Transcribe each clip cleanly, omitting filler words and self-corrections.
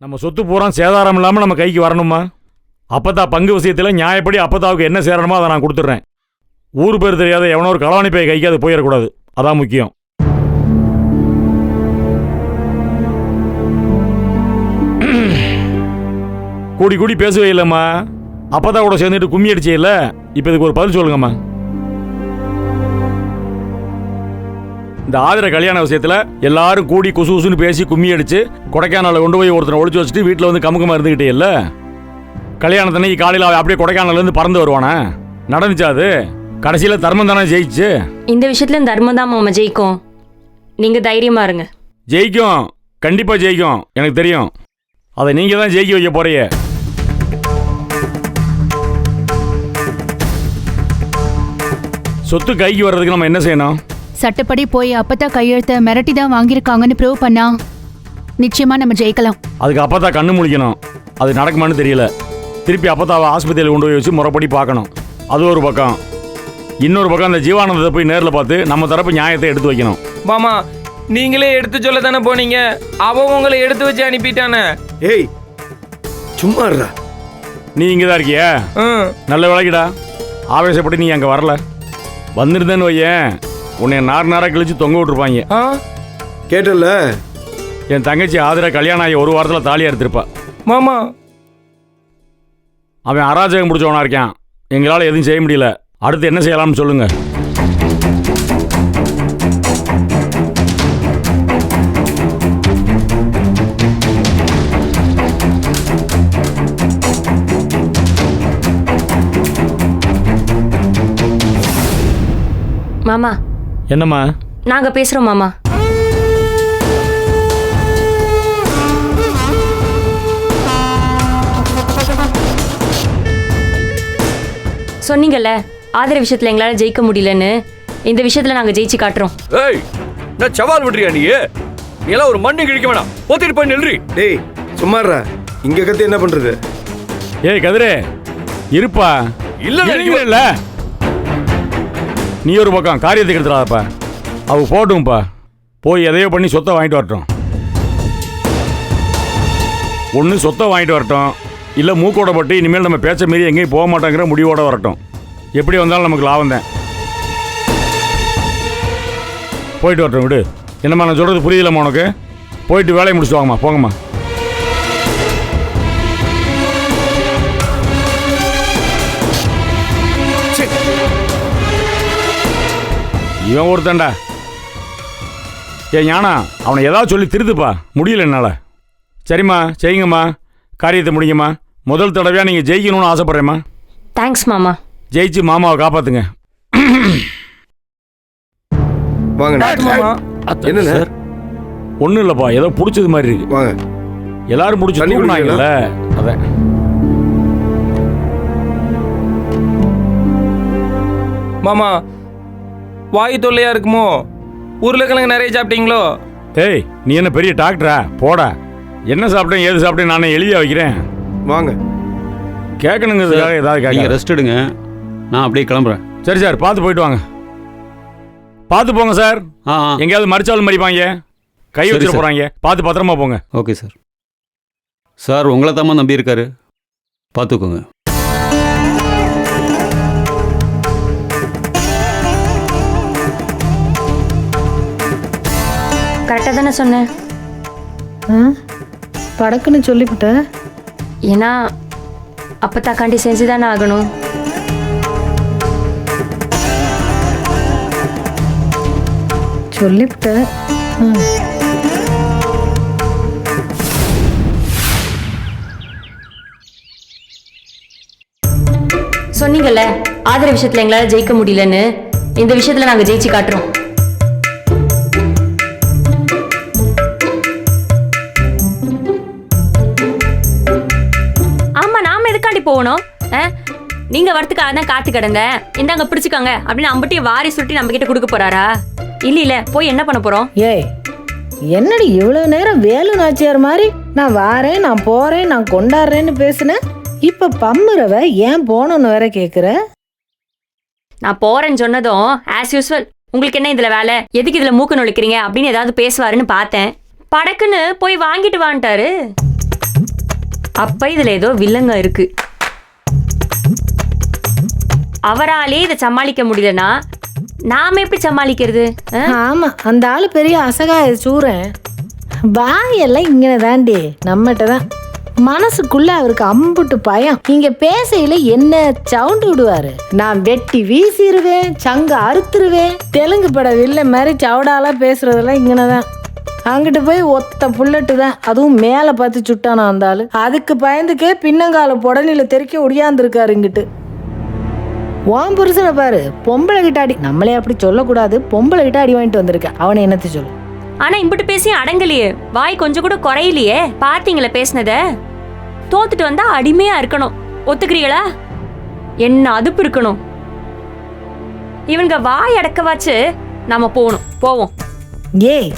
நம்ம சொத்து பூரா சேதாரம் இல்லாமல் நம்ம கைக்கு வரணுமா? அப்பத்தா பங்கு விஷயத்தில் நியாயப்படி அப்பத்தாவுக்கு என்ன சேரணுமோ அதை நான் கொடுத்துட்றேன். ஊர் பேர் தெரியாத எவனோ ஒரு களவாணி பைய கைக்கு அது போயிடக்கூடாது. அதான் முக்கியம். கூடி கூடி பேசவே இல்லைம்மா. அப்பத்தா கூட சேர்ந்துட்டு கும்மி அடிச்சே இல்லை. இப்போ இதுக்கு ஒரு பதில் சொல்லுங்கம்மா. இந்த ஆதிர கல்யாண விஷயத்தில் எல்லாரும் கூடி குசு குசுன்னு பேசி கும்மி அடிச்சு கொடைக்கானலில் கொண்டு போய் ஒருத்தனை ஒழிச்சு வச்சுட்டு வீட்டில் வந்து கமுக்கமாக இருந்துக்கிட்டே இல்லை. கல்யாணத்தன்னைக்கு காலையில் அப்படியே கொடைக்கானலேருந்து பறந்து வருவானே, நடந்துச்சா? அது கடைசியில் தர்மம் தானே ஜெயிச்சு. இந்த விஷயத்துல தர்மம் தான் மாமா ஜெயிக்கும். நீங்க தைரியமா இருங்க. ஜெயிக்கும், கண்டிப்பாக ஜெயிக்கும், எனக்கு தெரியும். அதை நீங்கள் தான் ஜெயிக்க வைக்க போறீங்க. சொத்து கைக்கு வர்றதுக்கு நம்ம என்ன செய்யணும்? சட்டப்படி போய் அப்பத்தா கையெழுத்த மிரட்டி தான் வாங்கியிருக்காங்கன்னு ப்ரூவ் பண்ணா நிச்சயமா நம்ம ஜெயிக்கலாம். அதுக்கு அப்பத்தா கண்ணு முழிக்கணும். அது நடக்குமான்னு தெரியல. திருப்பி அப்பத்தாவை ஆஸ்பத்திரியில் கொண்டு போய் வச்சு முறைப்படி பார்க்கணும். அது ஒரு பக்கம். இன்னொரு பக்கம் அந்த ஜீவானந்தத்தை போய் நேரில் பார்த்து நம்ம தரப்பு நியாயத்தை எடுத்து வைக்கணும். மாமா, நீங்களே எடுத்து சொல்ல தானே போனீங்க. அவன் உங்களை எடுத்து வச்சு அனுப்பிட்டானே. ஏய் சும்மா இருடா. நீ இங்கே தான் இருக்கியா? நல்ல விளக்கிடா. ஆவேசப்பட்டு நீ அங்கே வரல. வந்திருந்தேன்னு வையேன், உன்னை நாராக கிழிச்சு தொங்க விட்டுருப்பாங்க. கேட்டல, என் தங்கச்சி ஆதிரா கல்யாணம் ஆகி ஒரு வாரத்தில் தாலியாக எடுத்திருப்பா. மாமா, அவன் அராஜகம் பிடிச்சவனா இருக்கான். எங்களால் எதுவும் செய்ய முடியல. அடுத்து என்ன செய்யலாம்னு சொல்லுங்க. மாமா, என்னம்மா? நாங்க பேசுறோம் மாமா. சொன்னீங்கல்ல ஆதர விஷயத்துல எங்களால ஜெயிக்க முடியலன்னு. இந்த விஷயத்துல நாங்க ஜெயிச்சு காட்டுறோம். ஏய், நான் சவால் விடுறியா நீ? எல்லாம் ஒரு மண்ணு கிழிக்க வேணாம். போத்திட்டு போய் நில்றி. டேய் சும்மா இருடா. இங்க கத்து என்ன பண்றது? ஏய் கதிரே, இருப்பா. இல்ல நீ ஒரு பக்கம் காரியத்துக்கு எடுத்துடாதப்பா. அவ போட்டும்பா. போய் எதையோ பண்ணி சொத்தை வாங்கிட்டு வரட்டும். ஒன்று சொத்தை வாங்கிட்டு வரட்டும், இல்லை மூக்கோட பட்டு இனிமேல் நம்ம பேச்ச மீறி எங்கேயும் போக மாட்டோங்கிற முடிவோட வரட்டும். எப்படி வந்தாலும் நமக்கு லாபம் தான். போயிட்டு வரட்டும், விடு. என்னம்மா நான் சொல்கிறது புரியலம்மா உனக்கு? போயிட்டு வேலையை முடிச்சுட்டு வாங்கம்மா, போங்கம்மா. இவன் ஒருத்தண்டா. ஏன் ஞானா, அவனை ஏதாவது சொல்லி திருத்துப்பா. முடியல என்னால். சரிம்மா, செய்யுங்கம்மா, காரியத்தை முடிங்கம்மா. முதல் தடவையாக நீங்கள் ஜெயிக்கணும்னு ஆசைப்பட்றேம்மா. தேங்க்ஸ் மாமா. ஜெயிச்சு மாமாவை காப்பாற்றுங்க. வாங்க. என்ன சார்? ஒன்றும் இல்லைப்பா, ஏதோ பிடிச்சது மாதிரி இருக்கு. வாங்க. எல்லாரும் பிடிச்சி தூக்குனாங்கல்ல, அதான். மாமா, வாய் தொல்லையா இருக்குமோ? உருளைக்கிழங்கு நிறைய சாப்பிட்டீங்களோ? ஏய், நீ என்ன பெரிய டாக்டரா? போடா. என்ன சாப்பிட்டேன் ஏது சாப்பிட்டேன் நானே எழுதியா வைக்கிறேன். வாங்க. கேட்கணுங்கிறதுக்காக ஏதாவது நீங்கள் ரெஸ்ட் எடுங்க, நான் அப்படியே கிளம்புறேன். சரி சார், பார்த்து போயிட்டு வாங்க. பார்த்து போங்க சார். எங்கேயாவது மறிச்சாலும் மறிப்பாங்க, கை வச்சுட்டு போகிறாங்க. பார்த்து பத்திரமா போங்க. Okay sir. சார் உங்களை தாம்மா நம்பி இருக்காரு, பார்த்துக்கோங்க. கரெக்டாக தானே சொன்னேன். படக்குன்னு சொல்லிவிட்ட. ஏன்னா அப்பத்தாக்காண்டி செஞ்சு தானே ஆகணும். சொல்லிவிட்ட. சொன்னீங்கல்ல ஆதர விஷயத்துல எங்களால ஜெயிக்க முடியலன்னு. இந்த விஷயத்துல நாங்க ஜெயிச்சு காட்டுறோம். ஆமா, நாம எதுக்காண்டி போகணும்? நீங்க வரத்துக்காக தான் காத்து கிடந்தேன். இந்தாங்க பிடிச்சுக்காங்க அப்படின்னு அம்பட்டியை வாரி சுருட்டி நம்ம கிட்ட கொடுக்க போறாரா? இல்ல போய் என்ன பண்ண போறோம்? ஏய், என்னடி இவ்வளவு நேரம் வேலு நாச்சியார் மாதிரி நான் வாரேன், நான் போறேன், நான் கொண்டாடுறேன்னு பேசுனேன். இப்ப பம்முறவ ஏன் போனோன்னு வேற கேக்குற? நான் போறேன்னு சொன்னதும் ஆஸ் யூஸ்வல் உங்களுக்கு என்ன இதுல வேலை, எதுக்கு இதுல மூக்க நுழைக்கிறீங்க அப்படின்னு ஏதாவது பேசுவாருன்னு பார்த்தேன். படக்குன்னு போய் வாங்கிட்டு வான்ட்டாரு. அப்ப இதுல ஏதோ வில்லங்க இருக்கு. அவராலே இதை சமாளிக்க முடியலன்னா நாம எப்படி சமாளிக்கிறது? ஆமா, அந்த ஆளு பெரிய அசகாய சூரன். வாயெல்லாம் இங்கே தாண்டி நம்மகிட்ட தான். மனசுக்குள்ள அவருக்கு அம்புட்டு பயம். இங்க பேசையில என்ன சவுண்டு விடுவாரு. நான் வெட்டி வீசிடுவேன், சங்க அறுத்துருவேன். தெலுங்கு பட வில்ல மாதிரி சவுடாலாம் பேசுறதெல்லாம் இங்கனதான். அங்கிட்டு போய் ஒத்த புல்லட்டு தான், அதுவும் மேலே பார்த்து சுட்டானா அந்த ஆளு. அதுக்கு பயந்துக்கே பின்னங்கால புடனில தெறிக்க ஒடியாந்துருக்காரு இங்கிட்டு. ஓம் புருஷனை பாரு, பொம்பளை கிட்ட அடி. நம்மளே அப்படி சொல்லக்கூடாது, பொம்பளை கிட்ட அடி வாங்கிட்டு வந்திருக்கேன். அவனை என்னத்த சொல்லு. ஆனா இம்பிட்டு பேசி அடங்கலையே, வாய் கொஞ்சம் கூட குறையிலையே. பாத்தீங்களா பேசினத? தோத்துட்டு வந்தா அடிமையா இருக்கணும், ஒத்துக்கிறீங்களா? என்ன அதுப்பு இருக்கணும். இவங்க வாய் அடக்கவாச்சு நம்ம போவோம். ஏய்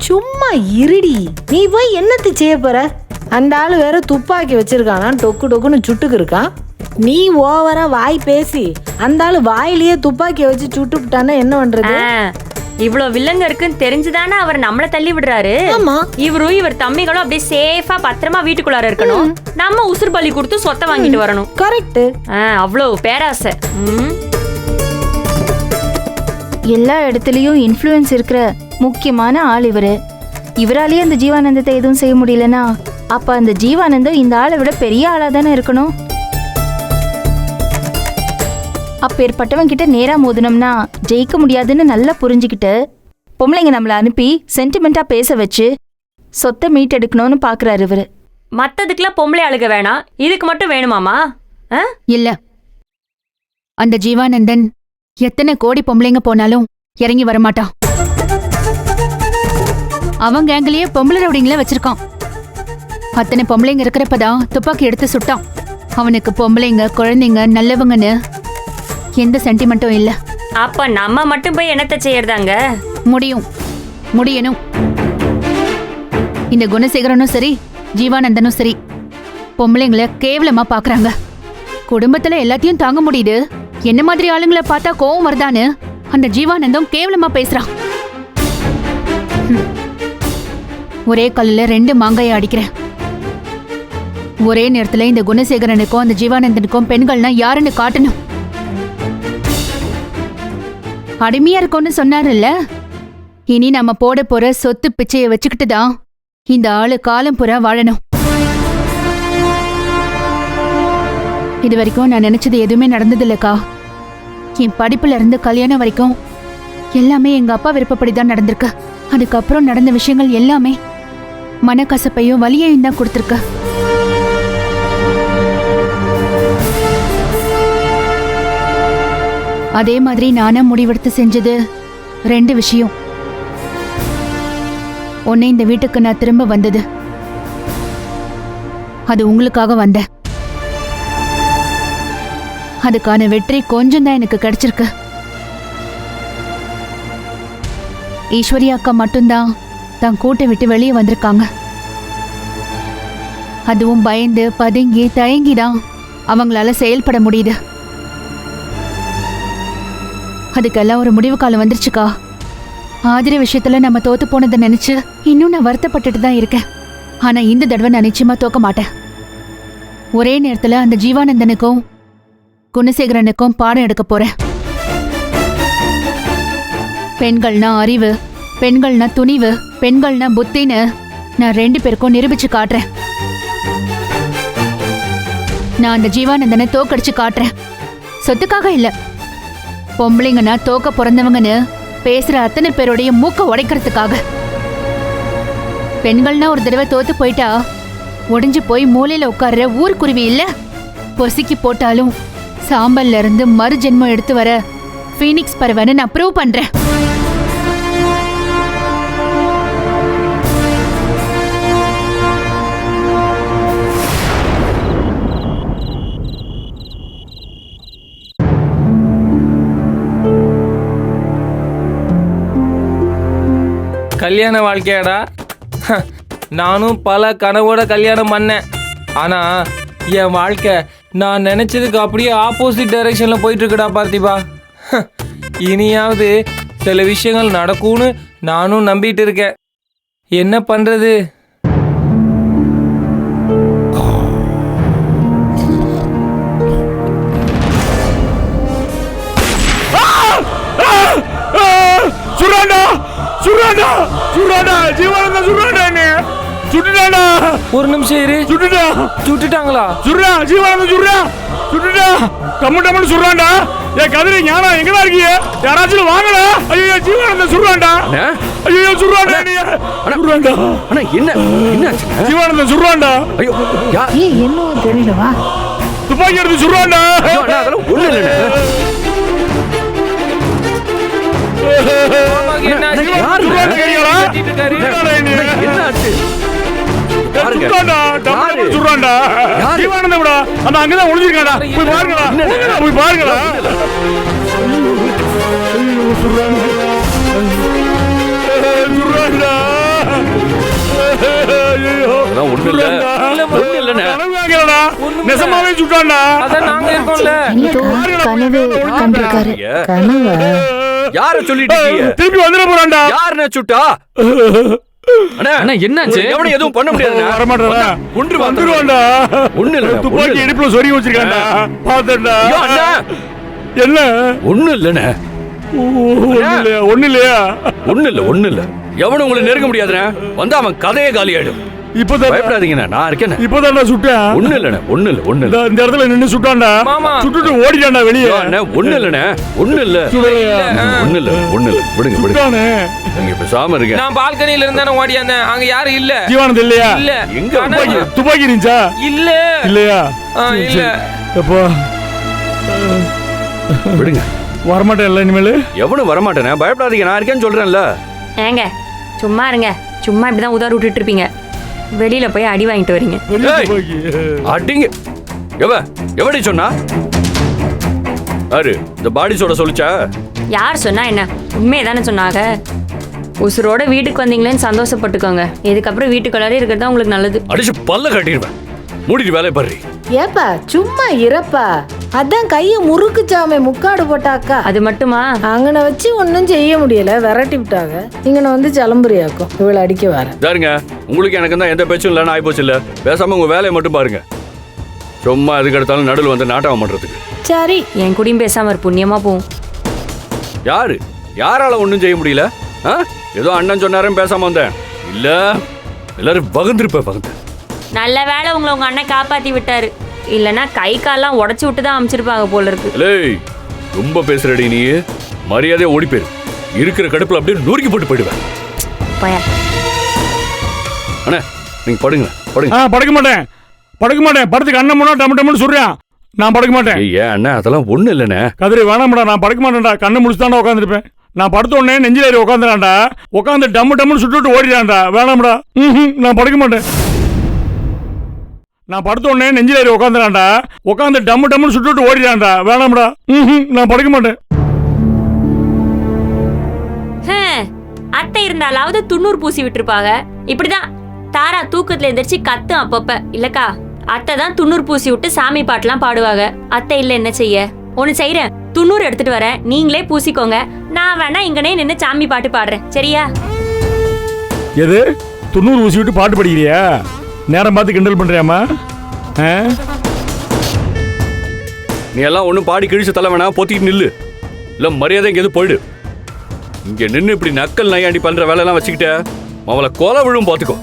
சும்மா இருடி, நீ போய் என்னத்தை செய்ய போற? அந்த ஆளு வேற துப்பாக்கி வச்சிருக்கானா, டொக்கு டொக்குன்னு சுட்டுக்கு இருக்கான். நீ ஓவரா வாய் பேசி அந்த ஆளு வாயிலேயே துப்பாக்கிய வச்சு சுட்டுட்டானா என்ன பண்றது? இவ்வளவு வில்லங்க இருக்குன்னு தெரிஞ்சுதானே அவர் நம்மளை தள்ளி விடுறாரு. ஆமா, இவர் தம்பிகளும் அப்படியே சேஃபா பத்திரமா வீட்டுக்குள்ளார இருக்கணும். நம்ம உசுறு பலி கொடுத்து சொத்தை வாங்கிட்டு வரணும். கரெக்ட். அவ்வளவு பேராசை. எல்லா இடத்துலயும் இன்ஃப்ளூயன்ஸ் இருக்கிற முக்கியமான ஆள் இவரு. இவராலேயே அந்த ஜீவானந்தத்தை எதுவும் செய்ய முடியலன்னா அப்ப அந்த ஜீவானந்தம் இந்த ஆளை விட பெரிய ஆளா தானே இருக்கணும். அப்பேற்பட்டவன் கிட்ட நேரா மோதினோம்னா ஜெயிக்க முடியாதுன்னு நல்லா புரிஞ்சுக்கிட்டு பொம்பளைங்க நம்மளை அனுப்பி சென்டிமெண்டா பேச வச்சு சொத்தை மீட்டெடுக்கணும்னு பாக்குறாரு இவரு. மத்ததுக்கெல்லாம் பொம்பளை அழுக வேணாம், இதுக்கு மட்டும் வேணுமாமா? இல்ல, அந்த ஜீவானந்தன் எத்தனை கோடி பொம்பளைங்க போனாலும் இறங்கி வரமாட்டான். அவன் கேங்கிலேயே பொம்பளை ரவுடிங்கள வச்சிருக்கான். அத்தனை பொம்பளைங்க இருக்கிறப்பதான் துப்பாக்கி எடுத்து சுட்டான். அவனுக்கு பொம்பளைங்க குழந்தைங்க நல்லவங்கன்னு எந்த சென்டிமெண்ட்டும் இல்ல. அப்ப நம்ம மட்டும் போய் என்னத்த செய்யறதாங்க? முடியணும். இந்த குணசேகரனும் சரி ஜீவானந்தனும் சரி பொம்பளைங்களை கேவலமா பாக்குறாங்க. குடும்பத்துல எல்லாத்தையும் தாங்க முடியுது, என்ன மாதிரி ஆளுங்களை பார்த்தா கோவம் வருதான்னு அந்த ஜீவானந்தம் கேவலமா பேசுறான். ஒரே கல்லுல 2 மாங்காயை அடிக்கிறேன். ஒரே நேரத்துல இந்த குணசேகரனுக்கும் அந்த ஜீவானந்தனுக்கும் பெண்கள்னா யாருன்னு காட்டணும். அடிமையா இருக்கும்னு சொன்னாருல்ல, இனி நம்ம போட போற சொத்து பிச்சையை வச்சுக்கிட்டு தான் இந்த ஆளு காலம் புறா வாழணும். இது வரைக்கும் நான் நினைச்சது எதுவுமே நடந்ததில்லக்கா. என் படிப்புல இருந்து கல்யாணம் வரைக்கும் எல்லாமே எங்க அப்பா விருப்பப்படிதான் நடந்திருக்கு. அதுக்கப்புறம் நடந்த விஷயங்கள் எல்லாமே மனக்கசப்பையும் வலியையும் தான் கொடுத்துருக்கு. அதே மாதிரி நானும் முடிவெடுத்து செஞ்சது 2 விஷயம். ஒன்னு, இந்த வீட்டுக்கு நான் திரும்ப வந்தது, அது உங்களுக்காக வந்தேன். அதுக்கான வெற்றி கொஞ்சம் தான் எனக்கு கிடைச்சிருக்கு. ஈஸ்வரி அக்கா மட்டும்தான் தான் கூட்டை விட்டு வெளியே வந்திருக்காங்க. அதுவும் பயந்து பதுங்கி தயங்கிதான் அவங்களால செயல்பட முடியுது. அதுக்கெல்லாம் ஒரு முடிவு காலம் வந்துருச்சுக்கா. ஆதிர விஷயத்துல நம்ம தோத்து போனதை நினைச்சு இன்னும் நான் வருத்தப்பட்டுட்டு தான் இருக்கேன். ஆனா இந்த தடவை நான் நிச்சயமா தோக்க மாட்டேன். ஒரே நேரத்துல அந்த ஜீவானந்தனுக்கும் குணசேகரனுக்கும் பாடம் எடுக்க போறேன். பெண்கள்னா அறிவு, பெண்கள்னா துணிவு, பெண்கள்னா புத்தின்னு நான் 2 பேருக்கும் நிரூபிச்சு காட்டுறேன். நான் அந்த ஜீவானந்தனை தோக்கடிச்சு காட்டுறேன். சொத்துக்காக இல்ல, பொம்பளைங்கன்னா தோக்க பிறந்தவங்கன்னு பேசுற அத்தனை பேருடைய மூக்க உடைக்கிறதுக்காக. பெண்கள்னா ஒரு தடவை தோத்து போயிட்டா ஒடிஞ்சு போய் மூலையில உட்கார்ற ஊர்க்குருவி இல்ல, பொசுக்கி போட்டாலும் சாம்பல்ல இருந்து மறு ஜென்மம் எடுத்து வர ஃபீனிக்ஸ் பறவைன்னு நான் ப்ரூவ் பண்றேன். கல்யாண வாழ்க்கையாடா, நானும் பல கனவோட கல்யாணம் பண்ணேன். ஆனால் என் வாழ்க்கை நான் நினச்சதுக்கு அப்படியே ஆப்போசிட் டைரெக்ஷனில் போயிட்டுருக்குடா பார்த்திபா. இனியாவது சில விஷயங்கள் நடக்கும்னு நானும் நம்பிட்டு இருக்கேன். என்ன பண்ணுறது? சுடுறாண்டா சுடுறாண்டா ஜீவானந்த சுடுறாண்டா என்ன சுட்டுட்டாண்டா ஒரு நிமிஷம் இரு. சுட்டுட்டா சுட்டுட்டாங்களா? சுடுறா ஜீவானந்த சுடுறா சுட்டுட்டா டம்மு டம்முன்னு சுடுறாண்டா. ஏ கதிரை ஞானா எங்கடா இருக்கீங்க? யாராச்சும் வாங்கடா. ஐயோ ஜீவானந்த சுடுறாண்டா. ஐயோ சுடுறாண்டா நீ சுடுறாண்டா. அண்ணா என்ன என்னாச்சு? ஜீவானந்த சுடுறாண்டா. ஐயோ யார்? என்னவோ தெரியல வா. துப்பாக்கி எடுத்து சுடுறாண்டா. ஐயோ அண்ணா அதெல்லாம் ஒண்ணு இல்ல. மாமாக்கு என்ன ஆச்சு? யாரு? சுடுறாண்டா கேக்குறீங்களா? கத்திட்டு இருக்காரு. என்னாச்சு? பாருங்க. சுடுறாண்டா டம்மு சுடுறாண்டா. யாரு? ஜீவானந்தம்டா அந்த அங்கதான் ஒளிஞ்சிருக்காடா. போய் பாருங்கடா. போய் பாருங்கடா. ஐயோ சுடுறாண்டா சுடுறாண்டா. ஐயோ அதெல்லாம் ஒண்ணு இல்ல. ஒண்ணு இல்லண்ணே. கனவுங்கடா. நெசமாவே சுட்டான்டா. அதான் நாங்க இருக்கோம்ல. ஏதோ கனவு கண்டிருக்காரு. கனவா? யார சொல்லிட்டு இருக்கீங்க? திருப்பி வந்துட போறான்டா. யாருண்ணே சுட்டா? அண்ணா என்னாச்சு? எவனும் எதுவும் பண்ண முடியாது. வரமாட்டானா? ஒன்று வந்துருவான்டா. ஒண்ணு இல்ல. துப்பாக்கி இடுப்புல சொருகி வச்சிருக்கான்டா. பாத்தேன்டா. என்ன? ஒண்ணு இல்லண்ணே. ஒண்ணு இல்லையா? ஒண்ணு இல்ல. எவனும் உங்களை நெருங்க முடியாதுண்ணே. வந்து அவன் கதையே காலி ஆயிடும். இப்பதான் பயப்படாதீங்கண்ணே, நான் இருக்கேன். இப்பதான்டா சுட்டேன். ஒண்ணு இல்லண்ணே. ஒண்ணு இல்ல. இந்த இடத்துல நின்னு சுட்டான்டா. மாமா. சுட்டுட்டு ஓடிட்டான்டா வெளியே. அண்ணே ஒண்ணு இல்லண்ணே. ஒண்ணு இல்ல. சுடலையா? ஒண்ணு இல்ல. விடுங்க. சுட்டானே. நீங்க பேசாம இருங்க. நான் பால்கனில இருந்தானே ஓடியாந்தேன். அங்க யாரும் இல்ல. ஜீவானந்த் இல்லையா? இல்ல. எங்க கனவு. துப்பாக்கி இருந்துச்சா? இல்ல. இல்லையா? இல்ல. அப்போ விடுங்க. வரமாட்டேன் இல்ல இனிமேல். எவனும் வரமாட்டேனே. பயப்படாதீங்க, நான் இருக்கேன்னு சொல்றேன்ல. ஏங்க சும்மா இருங்க. சும்மா இப்படிதான் உதார் விட்டுட்டு இருப்பீங்க. வெளியில போய் அடி வாங்கிட்டு வரீங்க. அடிங்க. எவடி சொன்னா? யாரு இந்த பாடி சோட சொல்லிச்சா? யார் சொன்னா என்ன? உண்மையை தானே சொன்னாங்க. உசுரோட வீட்டுக்கு வந்தீங்களேன்னு சந்தோஷப்பட்டுக்கோங்க. இதுக்கப்புறம் வீட்டுக்குள்ளாரே இருக்கிறது தான் உங்களுக்கு நல்லது. அடிச்சு பல்ல கட்டிடுவேன். மூடிட்டு வேலையை பாரு. ஏப்பா சும்மா இறப்பா. அதான் கைய முறுக்குச்சாமே முக்காடு போட்டாக்கா. அது மட்டுமா? அங்கன வச்சு ஒன்னும் செய்ய முடியல, விரட்டி விட்டாங்க. இங்கன வந்து ஜலம்புரியாக்கும் இவளை அடிக்க வர. தாருங்க, உங்களுக்கு எனக்கு தான் எந்த பேச்சும் இல்லைன்னு ஆயிப்போச்சு இல்ல. பேசாம உங்க வேலையை மட்டும் பாருங்க. சும்மா அதுக்கு எடுத்தாலும் நடுவில் வந்து நாட்டகம் பண்றதுக்கு. சரி என் குடியும் பேசாம ஒரு புண்ணியமா போகும். யாரால ஒன்றும் செய்ய முடியல? ஏதோ அண்ணன் சொன்னாரும் பேசாம வந்தேன். இல்ல எல்லாரும் பகுந்திருப்ப. நல்ல வேளை உங்களை உங்க அண்ணன் காப்பாத்தி விட்டாரு. இல்லனா கை கால்லாம் உடைச்சு விட்டு தான் அமிச்சிருப்பாங்க போல இருக்கு. ரொம்ப பேசுறடி நீ. மரியாதையா ஓடி போயிரு. இருக்கிற கடுப்புல அப்படியே நூறுக்கி போட்டு போயிடுவேன். அண்ணா நீங்க படுங்க. படுக்க மாட்டேன். படுத்துக்கு அண்ணன் முன்னா டம்மு டம்முன்னு சொல்றேன். நான் படுக்க மாட்டேன். ஏன் அண்ணா அதெல்லாம் ஒண்ணு இல்லண்ணே. கதிரி வேணாம்டா. நான் படுக்க மாட்டேன்டா. கண்ணு முடிச்சுதான்டா உட்காந்துருப்பேன். நான் படுத்த உடனே நெஞ்சில் ஏறி உட்காந்துறான்டா. உட்காந்து டம்மு டம்முன்னு சுட்டுட்டு ஓடிடான்டா. வேணாம்டா. நான் படுக்க மாட்டேன். நான் படுத்த உடனே நெஞ்சில் ஏறி உட்காந்துறான்டா. உட்காந்து டம்மு டம்முன்னு சுட்டுட்டு ஓடிடான்டா. வேணாம்டா. நான் படுக்க மாட்டேன். அத்தை இருந்தாலாவது துண்ணூறு பூசி விட்டுருப்பாங்க. இப்படிதான் தாரா தூக்கத்துல எந்திரிச்சு கத்தும் அப்பப்ப. இல்லக்கா அத்தை தான் துண்ணூறு பூசி விட்டு சாமி பாட்டுலாம் பாடுவாங்க. அத்தை இல்ல என்ன செய்ய? ஒன்னு செய்யறேன், துண்ணூறு எடுத்துட்டு வரேன். நீங்களே பூசிக்கோங்க. நான் வேணா இங்கனே நின்று சாமி பாட்டு பாடுறேன். சரியா? எது துண்ணூறு ஊசி விட்டு பாட்டு படிக்கிறியா? நேரம் பார்த்து கிண்டல் பண்றியாமா? நீ எல்லாம் ஒன்றும் பாடி கிழிச்சு தலை வேணா, பொத்திட்டு நில்லு. இல்லை மரியாதை எங்கேயாவது போயிடு. இங்கே நின்று இப்படி நக்கல் நையாண்டி பண்ற வேலையெல்லாம் வச்சுக்கிட்ட அவளை கொலை விழும் பார்த்துக்கோ.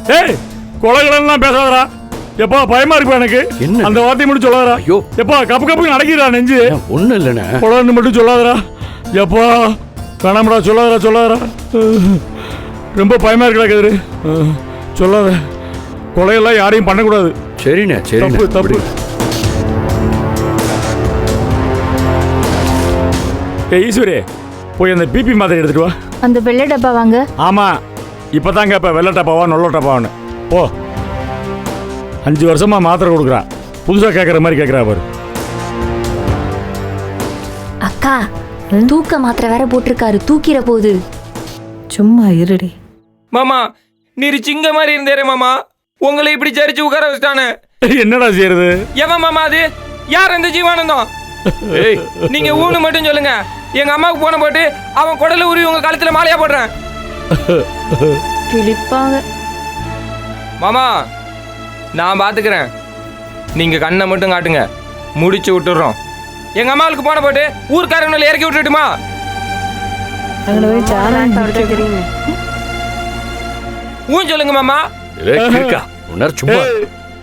கொலைகளெல்லாம் பேசாதரா. எப்பா பயமா இருக்கு எனக்கு. என்ன அந்த வார்த்தையை மட்டும் சொல்லாதரா. ஐயோ எப்பா கப்பு கப்பு நடக்கிறா நெஞ்சு. ஒன்றும் இல்லைண்ணே. கொலைன்னு மட்டும் சொல்லாதரா. எப்பா வேணாமடா. சொல்லாதரா. ரொம்ப பயமா இருக்குடா கதிரு. சொல்லாத. கொலையெல்லாம் யாரையும் பண்ணக்கூடாது. சரிண்ணே. தப்பு. ஈஸ்வரி போய் அந்த பிபி மாத்திரை எடுத்துட்டு வா. அந்த வெள்ளை டப்பா வாங்க. ஆமா இப்பதான் கேப்ப வெள்ளை டப்பாவா நொல்ல டப்பாவான்னு. போ. 5 வருஷமா மாத்திரை கொடுக்குறான். புதுசா கேட்கற மாதிரி கேட்கறா பாரு. அக்கா தூக்க மாத்திரை வேற போட்டிருக்காரு. தூக்கிற போது. சும்மா இருடி. மாமா நீர் சிங்க மாதிரி இருந்தேரே மாமா. உங்களை இப்படி சரிச்சு உட்கார வச்சுட்டானே. என்னடா செய்யறது? எவன் மாமா அது? யார் அந்த ஜீவானந்தம்? நீங்க ஊனு மட்டும் சொல்லுங்க. எங்க அம்மாவுக்கு போன போட்டு அவன் குடல உருவி உங்க கழுத்துல மாலையா போடுறேன். கிழிப்பாங்க. மாமா நான் பாத்துக்கிறேன். நீங்க கண்ணை மட்டும் காட்டுங்க. முடிச்சு விட்டுறோம். எங்க அம்மாவுக்கு போன போட்டு ஊர்க்காரங்களை இறக்கி விட்டுட்டுமா? அங்கே போய் சாராயம் தெரியுங்க. ஊன் சொல்லுங்க மாமா. இருக்கா உன்னர் சும்மா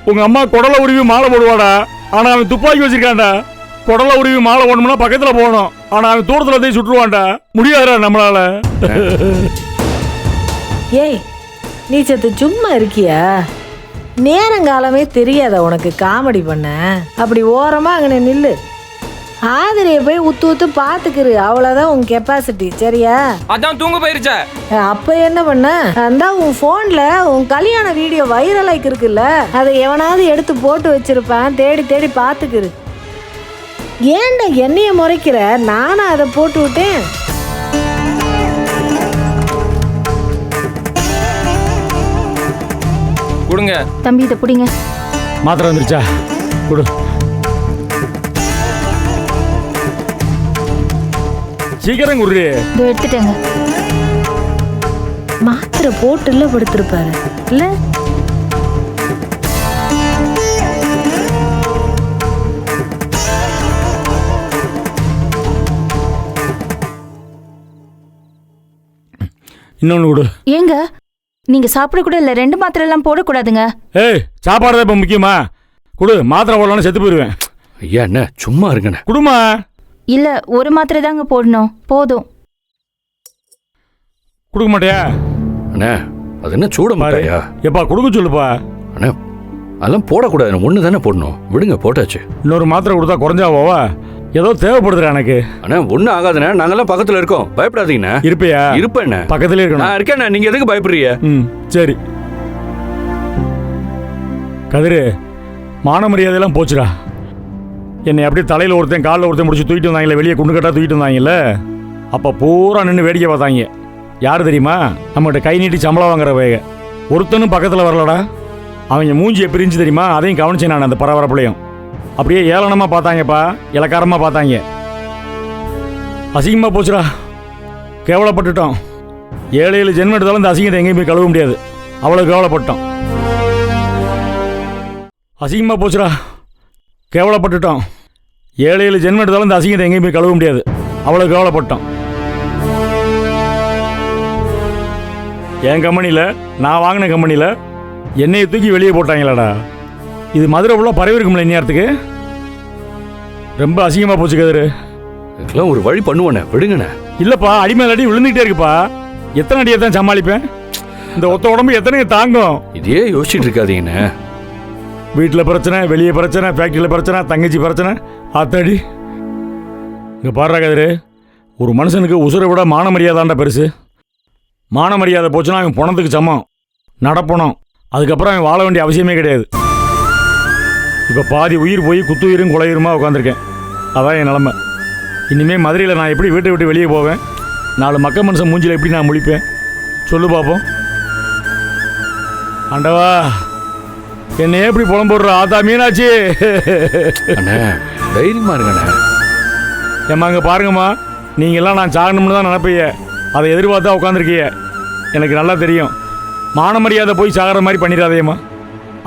உங்க அம்மா குடலை உருவி மாலை போடுவாடா, ஆனா அவன் துப்பாக்கி வச்சிருக்கான்டா. குடலை உருவி மாலை போடணும்னா பக்கத்துல போகணும், ஆனா அவன் தூரத்துல போய் சுட்டுருவான்டா. முடியாதுடா நம்மளால. ஏய் நீ சத்து சும்மா இருக்கியா? நேரங்காலமே தெரியாத உனக்கு காமெடி பண்ண. அப்படி ஓரமா அங்கே நில்லு. ஆதிரைய போய் உத்து உத்து பாத்துக்கிரு, அவ்வளவுதான் உன் கெப்பாசிட்டி. சரியா? அதான் தூங்க போயிருச்ச. அப்ப என்ன பண்ண? அந்த உன் போன்ல உன் கல்யாண வீடியோ வைரல் ஆயிக்கு இருக்குல்ல, அதை எவனாவது எடுத்து போட்டு வச்சிருப்பான். தேடி தேடி பாத்துக்கிரு. ஏன்டா என்னைய முறைக்கிற? நானும் அதை போட்டு விட்டேன். கொடுங்க தம்பி இதை பிடிங்க. மாத்திரை வந்துருச்சா? கொடு. சீக்கிரம் குரு. இதோ எடுத்துட்டேங்க. மாத்திரை போட்டுல படுத்திருப்பாரு இல்ல? இன்னொன்னு கொடு. ஏங்க நீங்க சாப்பிட கூட இல்ல, 2 மாத்திரை எல்லாம் போடக்கூடாதுங்க. ஏய், சாப்பாடு தான் இப்ப முக்கியமா? கொடு. மாத்திரை போடலான்னு செத்து போயிருவேன். ஐயா அண்ணே சும்மா இருங்கண்ணே. குடுமா. இல்ல 1 மாத்திரை தாங்க போடணும், போதும். கொடுக்க மாட்டியா? அண்ணே அது என்ன சூட மாட்டாயா? எப்பா கொடுக்க சொல்லுப்பா. அண்ணே அதெல்லாம் போடக்கூடாது, ஒன்று தானே போடணும். விடுங்க போட்டாச்சு. இன்னொரு மாத்திரை கொடுத்தா குறைஞ்சாவோவா? ஏதோ தேவைப்படுதுடா எனக்கு. அண்ணா ஒன்றும் ஆகாதுண்ணே, நாங்கெல்லாம் பக்கத்தில் இருக்கோம், பயப்படாதீங்கண்ணே. இருப்பையா? இருப்பேண்ணே, பக்கத்துலேயே இருக்கணும். நான் இருக்கேண்ணே, நீங்கள் எதுக்கு பயப்படுறீங்க? ம் சரி. கதிரு, மான மரியாதையெல்லாம் போச்சுடா. என்னை அப்படியே தலையில் ஒருத்தன் காலில் ஒருத்தன் முடிச்சு தூக்கிட்டு வந்தாங்களே, வெளியே குண்டு கட்டா தூக்கிட்டு வந்தாங்கல்ல, அப்போ பூரா நின்று வேடிக்கை பார்த்தாங்க. யார் தெரியுமா? நம்மகிட்ட கை நீட்டி சம்பளம் வாங்குற வேக. ஒருத்தனும் பக்கத்தில் வரலடா. அவங்க மூஞ்சியை பிரிஞ்சு தெரியுமா? அதையும் கவனிச்சேன் நான். அந்த பரபரப்புலையும் அப்படியே ஏளனமாக பார்த்தாங்கப்பா, இலக்காரமாக பார்த்தாங்க. அசிங்கமாக போச்சுடா, கேவலப்பட்டுட்டோம். 7 ஜென்மம் எடுத்தாலும் இந்த அசிங்கத்தை எங்கேயும் போய் கழுவ முடியாது, அவ்வளோ கேவலப்பட்டோம். அசிங்கமாக போச்சுடா, கேவலப்பட்டுட்டோம். 7 ஜென்மம் எடுத்தாலும் இந்த அசிங்கத்தை எங்கேயும் போய் கழுவ முடியாது, அவ்வளோ கேவலப்பட்டோம். என் கம்பெனியில், நான் வாங்கின கம்பெனியில் என்னையை தூக்கி வெளியே போட்டாங்களாடா. இது மதுரை ஃபுல்லாக பரவி இருக்கும்ல இந்நேரத்துக்கு. ரொம்ப அசிங்கமாக போச்சு கதிரு. இதுக்கெல்லாம் ஒரு வழி பண்ணுவேண்ணே, விடுங்கண்ணே. இல்லைப்பா, அடிமேல் அடி விழுந்துக்கிட்டே இருக்குப்பா. எத்தனை அடியை தான் சமாளிப்பேன்? இந்த ஒத்த உடம்பு எத்தனை தாங்கும்? இதே யோசிச்சுட்டு இருக்காதீங்கண்ணே. வீட்டில் பிரச்சனை, வெளியே பிரச்சனை, ஃபேக்ட்ரியில் பிரச்சனை, தங்கச்சி பிரச்சனை, அத்தடி. இங்கே பாடுறா கதிரு, ஒரு மனுஷனுக்கு உசுரை விட மான மரியாதாண்டா பெருசு. மான மரியாதை போச்சுன்னா அவன் பணத்துக்கு சமம், நடப்பணும். அதுக்கப்புறம் அவன் வாழ வேண்டிய அவசியமே கிடையாது. இப்போ பாதி உயிர் போய் குத்துயிரும் குலையுருமா உட்காந்துருக்கேன். அதான் என் நிலமை. இனிமேல் மதுரையில் நான் எப்படி வீட்டை விட்டு வெளியே போவேன்? 4 மக்க மனுஷன் மூஞ்சில் எப்படி நான் முழிப்பேன்? சொல்லு பார்ப்போம். ஆண்டவா, என்னை எப்படி புலம்போடுற ஆத்தா மீனாட்சி. அண்ணே தைரியமா இருங்கண்ணே. ஏம்மா இங்கே பாருங்கம்மா, நீங்கள்லாம் நான் சாகணும்னு தான் நினைப்பீங்க, அதை எதிர்பார்த்தா உட்காந்துருக்கீங்க. எனக்கு நல்லா தெரியும். மான மரியாதை போய் சாகிற மாதிரி பண்ணிடாதேம்மா.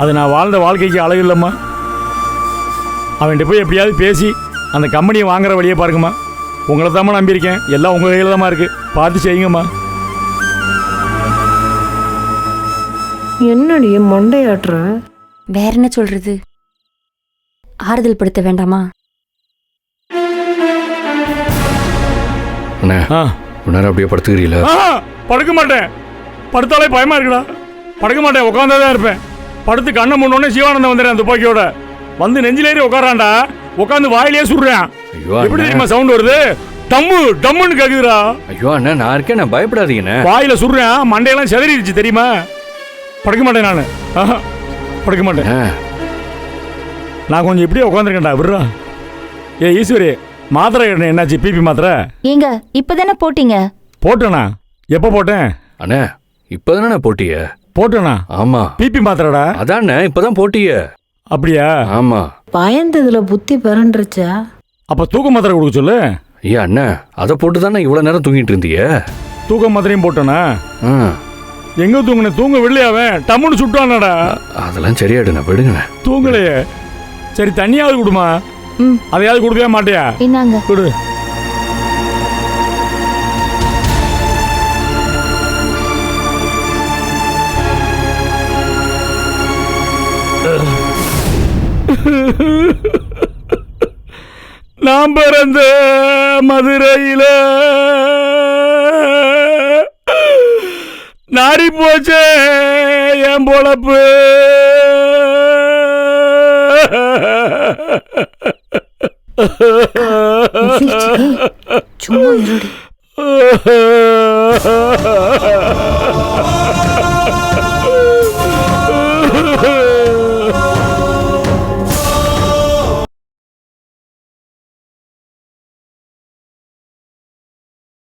அது நான் வாழ்ந்த வாழ்க்கைக்கு அழகு இல்லைம்மா. அவன்கிட்ட போய் எப்படியாவது பேசி அந்த கம்பெனியை வாங்குற வழியே பாருங்கம்மா. உங்களை தாம்மா நம்பியிருக்கேன், எல்லாம் உங்கள் கையில் தாம்மா இருக்குது, பார்த்து செய்யுங்கம்மா. என்னடி மண்டையாட்டுற? வேற என்ன சொல்றது? ஆறுதல் படுத்த வேண்டாமா? அண்ணே ஆ நேரம் அப்படியே படுத்துக்கிறீங்களா? படுக்க மாட்டேன், படுத்தாலே பயமா இருக்குடா. படுக்க மாட்டேன், உட்காந்தே தான் இருப்பேன். படுத்து கண்ணை முன்னோடனே சிவானந்தம் வந்துடுறேன் துப்பாக்கியோட. வந்து நெஞ்சிலேறி உட்காரான்டா, உட்காந்து வாயிலே சுடுறேன். ஐயோ எப்படி அண்ணே. தெரியுமா சவுண்ட் வருது? டம்மு டம்முன்னு கேக்குதுடா. ஐயோ அண்ணா நான் இருக்கேன், நான் பயப்படாதீங்கண்ணே. வாயில சுடுறேன், மண்டையெல்லாம் செதறிடுச்சு தெரியுமா? படுக்க மாட்டேன் நான். படுக்க மாட்டேன். நான் கொஞ்சம் இப்படியே உட்காந்துருக்கேன்டா, விடுறா. ஏ ஈஸ்வரி, மாத்திரை என்னாச்சு? பிபி மாத்திரை ஏங்க இப்பதானே போட்டீங்க? போட்டேனா? எப்போ போட்டேன்? அண்ணே இப்பதானே போட்டிய? போட்டேனா? ஆமா. பிபி மாத்திரடா. அதானே இப்பதான் போட்டிய. அப்படியா? ஆமா. பயந்ததுல புத்தி பரண்டுருச்சா? அப்ப தூக்க மாத்திரை கொடுக்க சொல்லு. ஐயா அண்ணா அதை போட்டு தானே இவ்வளவு நேரம் தூங்கிட்டு இருந்தீங்க? தூக்க மாத்திரையும் போட்டேனா? எங்க தூங்குன? தூங்க விடலையாவன் டம்முன்னு சுட்டானடா. அதெல்லாம் சரியாடுண்ணா, விடுங்கண்ணே. தூங்கலையே. சரி தண்ணியாவது கொடுமா. அதையாவது கொடுக்கவே மாட்டியா? இந்தாங்க. கொடு. நான் பிறந்த மதுரையில நாடி போச்சே என் பொழப்பு. சும்மா இருடி.